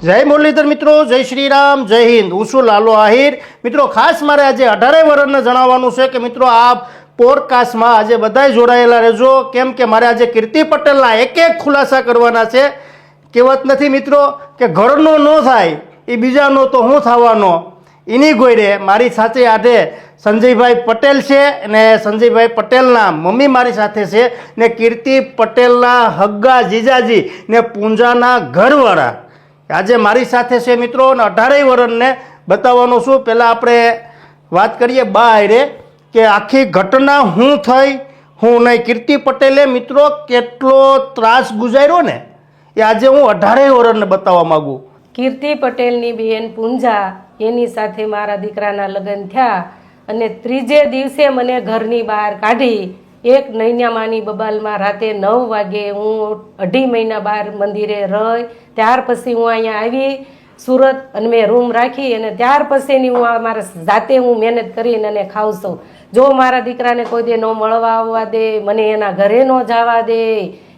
जय मुरलीधर मित्रों, जय श्री राम, जय हिंद। हूँ छुं लालो आहिर। मित्रों खास मारे आज 18 वर्षने जणाववानुं छे के मित्रों आ पोडकास्टमां आज बधाय जोडायेला रहेजो, केम के मारे आज कीर्ति पटेलना एक एक खुलासा करवाना छे। कहेवत नथी मित्रों के घरनो न थाय ए बीजानो तो हुं थवानो। एनी गोयरे मारी साथे आधे संजयभाई पटेल छे ने संजयभाई पटेलना मम्मी मारी साथे छे ने कीर्ति पटेलना हग्गा जीजाजी ने पूंजाना घरवाळा आज मारी साथे छे मित्रों। 18 वर्षने बताववानो छुं। पहेला आपणे वात करीए बा हारे के आखी घटना हुं थई हुं नहीं। कीर्ति पटेले मित्रों केटलो त्रास गुजार्यो ने ए आज हूँ 18 वर्षने बताववा मांगू। कीर्ति पटेलनी बेन पूंजा एनी साथे मारा दीकराना लग्न थया अने त्रीजे दिवसे मने घरनी बहार काढी। एक नैन्यामानी बबालमां राते 9 वागे हूँ 2.5 महीना बहार मंदिरे रही। त्यार पछी हूँ अहींया आवी सूरत अने मैं रूम राखी अने त्यार पछीनी हूँ मारा जाते हूँ मेहनत करीने अने खाऊं छुं। जो मारा दीकराने कोई दे न मळवा आववा दे, मने एना घरे न जावा दे,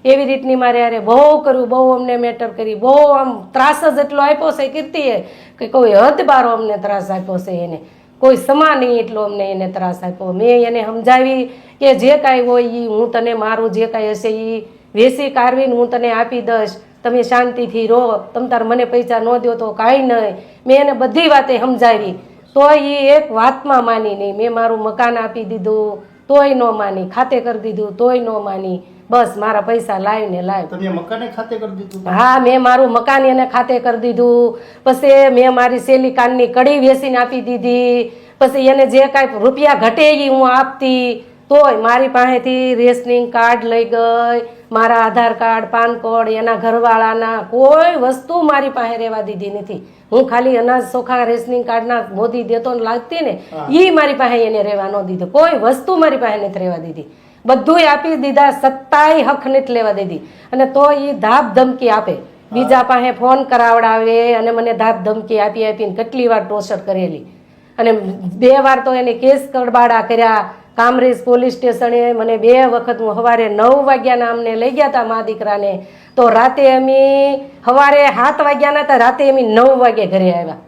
एवी रीतनी मारे अरे बहु कर्युं, बहु अमने मेटर करी, बहु आम त्रास ज एटलो आप्यो छे कीर्तिए के कोई हद बारो अमने त्रास आप्यो छे। एने कोई समा नहीं एटलो अमने एने त्रास आप्यो। मैं एने समजावी के जे कांई होय ई हूँ तने मारुं जे कांई हशे ई वेसी कारवीने हूँ तने आपी दईश, तमे शांतिथी रहो, तम तार मने पैसा न दो तो कांई नहीं। मैं एने बधी वाते समजावी तो ई एक वातमां मानी नहीं। मैं मारुं मकान आपी दीधुं तोय न मानी, खाते कर दीधुं तोय न मानी। बस मारा पैसा लाव ने लाव। तमे मकाने खाते कर दीधुं? हाँ, मैं मारू मकान एने खाते कर दीधुं। पछी मैं मारी सेली काननी कड़ी वेचीने आपी दीधी। पछी एने जे कांई रूपिया घटे ई हूँ आपती तोय मारी पासेथी रेशनिंग कार्ड लई गई, मारा आधार कार्ड, पान कार्ड, एना घरवाळाना कोई वस्तु मारी पासे रहेवा दीधी नथी। हूँ खाली अनाज चोखा रेशनिंग कार्डना मोदी देतो ने लागती ने ई मारी पासे एने रहेवा न दीधो। कोई वस्तु मारी पासे नथी रहेवा दीधी। બધું આપી દીધા, સત્તાય હક નથી લેવા દીધી। અને તો એ ધાપ ધમકી આપે, બીજા પાસે ફોન કરાવડાવે અને મને ધાપ ધમકી આપી આપીને કેટલી વાર ટોર્ચર કરેલી। અને 2 વાર તો એને કેસ કડબાડા કર્યા। કામરેજ પોલીસ સ્ટેશને મને 2 વખત હું સવારે 9 વાગ્યાના અમને લઈ ગયા હતા મા દીકરાને, તો રાતે અમે સવારે 7 વાગ્યાના હતા, રાતે અમે 9 વાગે ઘરે આવ્યા।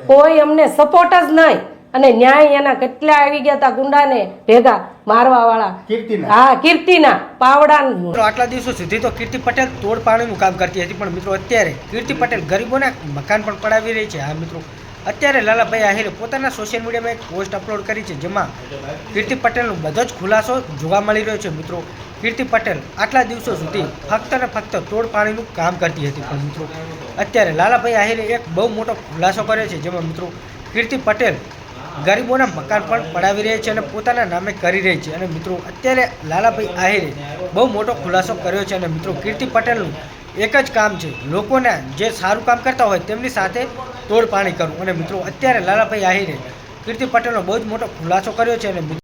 કોઈ અમને સપોર્ટ જ નહીં। અને ન્યાય એના કેટલા આવી ગયા હતા ગુંડાને ભેગા મારવા વાળા। હા, कीर्तिना पावड़ा। आटला दिवसों सुधी तो कीर्ति पटेल तोड़ पाड़ीनुं काम करती हती, पण मित्रों अत्यारे कीर्ति पटेल गरीबोना मकान पण पडावी रही छे। हाँ मित्रों, अत्यारे लालाभाई आहिरे पोताना सोशल मीडिया में एक पोस्ट अपलोड करी छे, जेमां कीर्ति पटेलनो बधो ज खुलासो जोवा मळी रह्यो छे। मित्रों कीर्ति पटेल आटला दिवसों सुधी फक्त ने फक्त तोड़ पाड़ीनुं काम करती हती, पण मित्रों अत्यारे लालाभाई आहिरे एक बहु मोटो खुलासो कर्यो छे, जेमां मित्रों कीर्ति पटेल गरीबोना मकान पण पडावी रही है और पोताना नामे करी रही है। और मित्रों अत्यारे लालाभाई आहिरे बहु मोटो खुलासो कर्यो छे। और मित्रों कीर्ति पटेलनुं एक ज काम है, लोकोने जे सारू काम करता होय तेमनी साथे तोड़पाणी करवुं। और मित्रों अत्यारे लालाभाई आहिरे कीर्ति पटेलनो बहु ज मोटो खुलासो कर्यो छे।